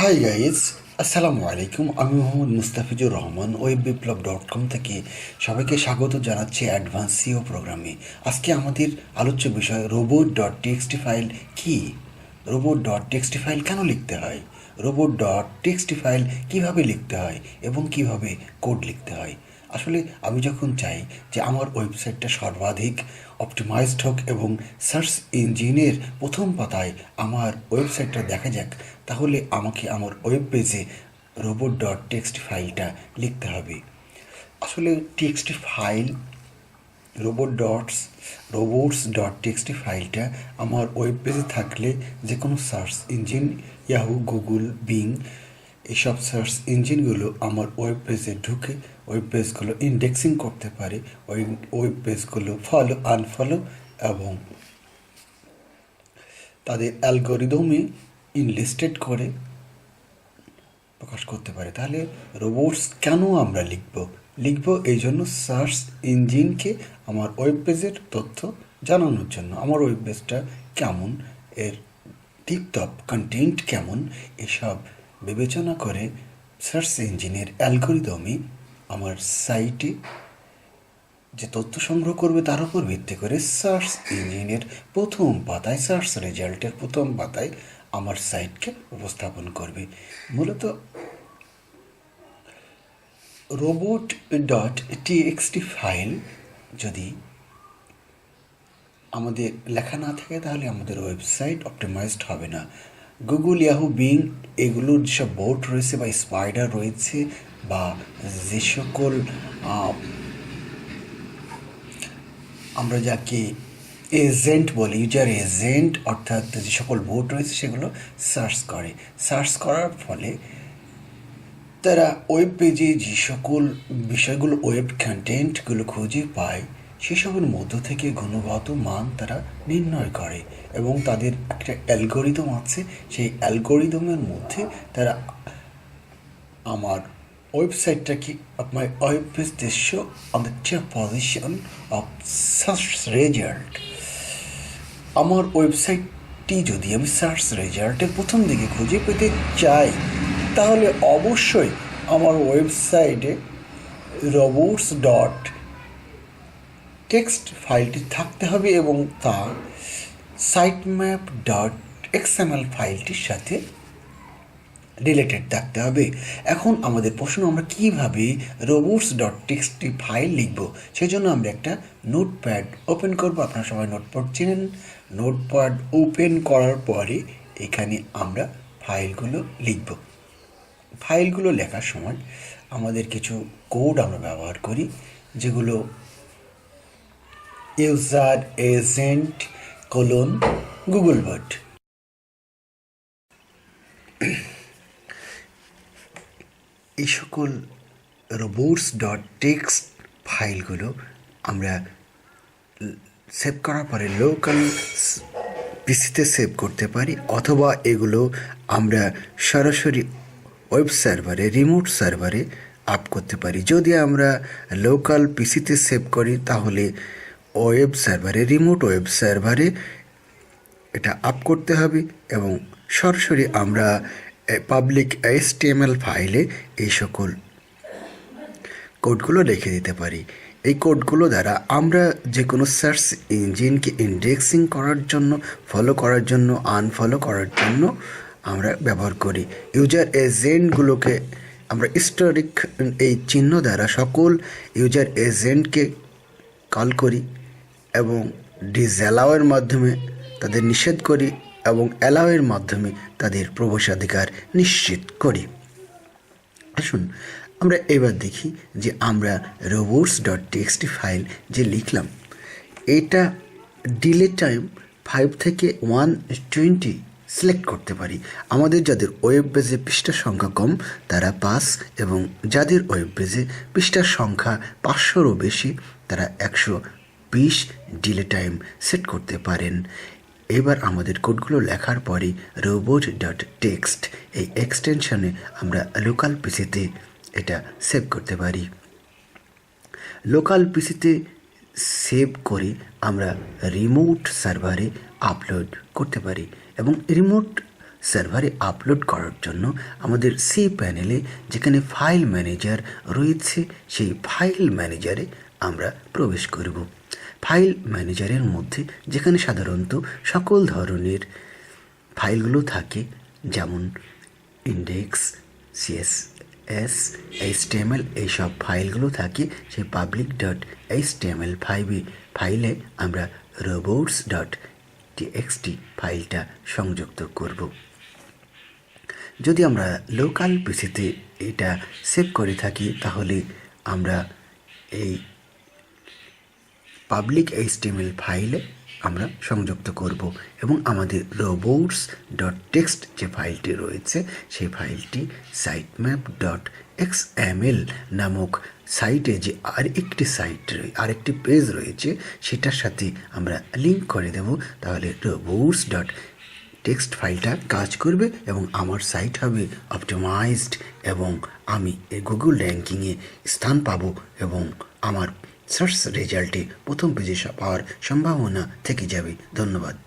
Hi guys, আসসালামু আলাইকুম। আমি মোহাম্মদ মুস্তাফিজুর রহমান, webbiplog.com থেকে সবাইকে স্বাগত জানাচ্ছি অ্যাডভান্স সিও প্রোগ্রামে। আজকে আমাদের আলোচ্য বিষয় robot.txt ফাইল কী, robot.txt ফাইল কেন লিখতে হয়, robot.txt ফাইল কীভাবে লিখতে হয় এবং কীভাবে কোড লিখতে হয়। আসলে আমি যখন চাই যে আমার ওয়েবসাইটটা সর্বাধিক অপটিমাইজড হোক এবং সার্চ ইঞ্জিনের প্রথম পাতায় আমার ওয়েবসাইটটা দেখা যাক, তাহলে আমাকে আমার ওয়েব পেজে robot.txt ফাইলটা লিখতে হবে। আসলে টেক্সট ফাইল robots.txt ফাইলটা আমার ওয়েব পেজে থাকলে যে কোনো search engine, Yahoo, Google, being, এইসব সার্চ ইঞ্জিনগুলো আমার ওয়েব পেজে ঢুকে ওয়েব পেজগুলো ইন্ডেক্সিং করতে পারে, ওই ওয়েব পেজগুলো ফলো আনফলো এবং তাদের অ্যালগোরিদমে ইনলিস্টেড করে প্রকাশ করতে পারে। তাহলে রোবটস কেন আমরা লিখব এই জন্য সার্চ ইঞ্জিনকে আমার ওয়েব পেজের তথ্য জানানোর জন্য, আমার ওয়েব পেজটা কেমন, এর ডেপথ অফ কন্টেন্ট কেমন, এসব বিবেচনা করে সার্চ ইঞ্জিনের অ্যালগোরিদমে আমার সাইটে যে তথ্য সংগ্রহ করবে তার উপর ভিত্তি করে সার্চ ইঞ্জিনের প্রথম পাতায়, সার্চ রেজাল্টের প্রথম পাতায় আমার সাইটকে উপস্থাপন করবে। মূলত robot.txt ফাইল যদি আমাদের লেখা না থাকে তাহলে আমাদের ওয়েবসাইট অপটিমাইজড হবে না। গুগল, ইয়াহু, বিং এগুলোর যেসব বোট রয়েছে বা স্পাইডার রয়েছে বা যে সকল আমরা যাকে এজেন্ট বলি, ইউজার এজেন্ট, অর্থাৎ যে সকল বোট রয়েছে সেগুলো সার্চ করার ফলে তারা ওয়েব পেজে যে সকল বিষয়গুলো, ওয়েব কন্টেন্টগুলো খুঁজে পায় সেসবের মধ্য থেকে গুণগত মান তারা নির্ণয় করে এবং তাদের একটা অ্যালগোরিদম আছে। সেই অ্যালগোরিদমের মধ্যে তারা আমার ওয়েবসাইটটাকে, my web page they show on the top position of search result। আমার ওয়েবসাইটটি যদি আমি সার্চ রেজাল্টের প্রথম দিকে খুঁজে পেতে চাই তাহলে অবশ্যই আমার ওয়েবসাইটে robots.txt ফাইলটি থাকতে হবে এবং তা sitemap.xml ফাইলটির সাথে রিলেটেড থাকতে হবে। এখন আমাদের প্রশ্ন, আমরা কীভাবে robots.txt ফাইল লিখব? সেই জন্য আমরা একটা নোটপ্যাড ওপেন করব। আপনারা সবাই নোটপ্যাড চেনেন। নোটপ্যাড ওপেন করার পরে এখানে আমরা ফাইলগুলো লিখব। ফাইলগুলো লেখার সময় আমাদের কিছু কোড আমরা ব্যবহার করি, যেগুলো ইউজার এজেন্ট গুগল বট। এই সকল robots.txt ফাইলগুলো আমরা সেভ করার পরে লোকাল পিসিতে সেভ করতে পারি, অথবা এগুলো আমরা সরাসরি ওয়েব সার্ভারে, রিমোট সার্ভারে আপ করতে পারি। যদি আমরা লোকাল পিসিতে সেভ করি তাহলে ওয়েব সার্ভারে, রিমোট ওয়েব সার্ভারে এটা আপ করতে হবে এবং সরাসরি আমরা পাবলিক HTML ফাইলে এই সকল কোডগুলো লিখে দিতে পারি। এই কোডগুলো দ্বারা আমরা যে কোনো সার্চ ইঞ্জিনকে ইন্ডেক্সিং করার জন্য, ফলো করার জন্য, আনফলো করার জন্য আমরা ব্যবহার করি। ইউজার এজেন্টগুলোকে আমরা হিস্টোরিক এই চিহ্ন দ্বারা সকল ইউজার এজেন্টকে কল করি এবং ডিসঅ্যালাউয়ের মাধ্যমে তাদের নিষেধ করি এবং অ্যালাউয়ের মাধ্যমে তাদের প্রবেশাধিকার নিশ্চিত করি। আসুন আমরা এবার দেখি যে আমরা robots.txt ফাইল যে লিখলাম এটা ডিলে টাইম 5 থেকে 120 সিলেক্ট করতে পারি। আমাদের যাদের ওয়েব পেজে পৃষ্ঠার সংখ্যা কম তারা 5 এবং যাদের ওয়েব পেজে পৃষ্ঠার সংখ্যা 500-ও বেশি তারা 120 ডিলে টাইম সেট করতে পারেন। এবার আমাদের কোডগুলো লেখার পরে robot.txt এই এক্সটেনশনে আমরা লোকাল পিসিতে এটা সেভ করতে পারি। লোকাল পিসিতে সেভ করে আমরা রিমোট সার্ভারে আপলোড করতে পারি এবং রিমোট সার্ভারে আপলোড করার জন্য আমাদের সি প্যানেলে যেখানে ফাইল ম্যানেজার রয়েছে সেই ফাইল ম্যানেজারে আমরা প্রবেশ করব। ফাইল ম্যানেজারের মধ্যে যেখানে সাধারণত সকল ধরনের ফাইলগুলো থাকে, যেমন ইন্ডেক্স, সিএসএস, এইচটিএমএল, এইসব ফাইলগুলো থাকে, সেই public.html ফাইলে আমরা robots.txt ফাইলটা সংযুক্ত করব। যদি আমরা লোকাল পিসিতে এটা সেভ করে থাকি তাহলে আমরা এই পাবলিক HTML ফাইলে আমরা সংযুক্ত করব এবং আমাদের robots.txt যে ফাইলটি রয়েছে সেই ফাইলটি sitemap.xml নামক সাইটে যে আরেকটি পেজ রয়েছে সেটার সাথে আমরা লিঙ্ক করে দেব। তাহলে robots.txt ফাইলটা কাজ করবে এবং আমার সাইট হবে অপটিমাইজড এবং আমি এই গুগল র্যাঙ্কিংয়ে স্থান পাবো এবং আমার সার্চ রেজাল্টে প্রথম পেজে পাওয়ার সম্ভাবনা থেকে যাবে। ধন্যবাদ।